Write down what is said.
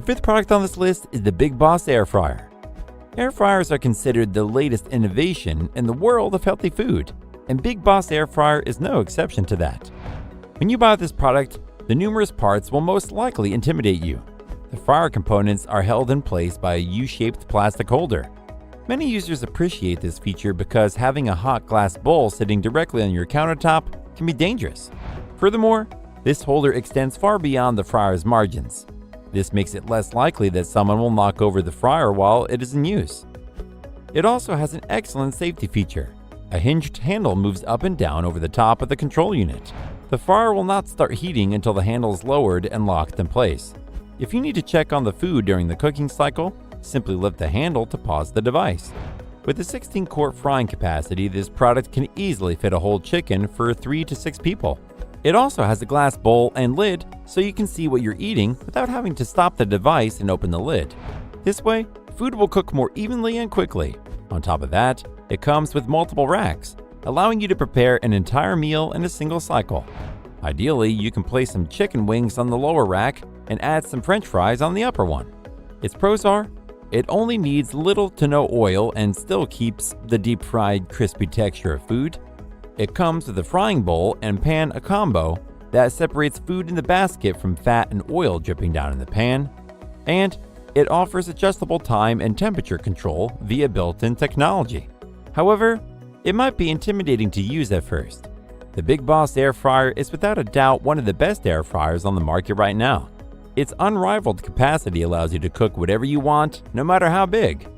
The fifth product on this list is the Big Boss Air Fryer. Air fryers are considered the latest innovation in the world of healthy food, and Big Boss Air Fryer is no exception to that. When you buy this product, the numerous parts will most likely intimidate you. The fryer components are held in place by a U-shaped plastic holder. Many users appreciate this feature because having a hot glass bowl sitting directly on your countertop can be dangerous. Furthermore, this holder extends far beyond the fryer's margins. This makes it less likely that someone will knock over the fryer while it is in use. It also has an excellent safety feature. A hinged handle moves up and down over the top of the control unit. The fryer will not start heating until the handle is lowered and locked in place. If you need to check on the food during the cooking cycle, simply lift the handle to pause the device. With a 16-quart frying capacity, this product can easily fit a whole chicken for 3 to 6 people. It also has a glass bowl and lid so you can see what you're eating without having to stop the device and open the lid. This way, food will cook more evenly and quickly. On top of that, it comes with multiple racks, allowing you to prepare an entire meal in a single cycle. Ideally, you can place some chicken wings on the lower rack and add some French fries on the upper one. Its pros are, it only needs little to no oil and still keeps the deep-fried, crispy texture of food. It comes with a frying bowl and pan combo that separates food in the basket from fat and oil dripping down in the pan. And it offers adjustable time and temperature control via built-in technology. However, it might be intimidating to use at first. The Big Boss Air Fryer is without a doubt one of the best air fryers on the market right now. Its unrivaled capacity allows you to cook whatever you want, no matter how big.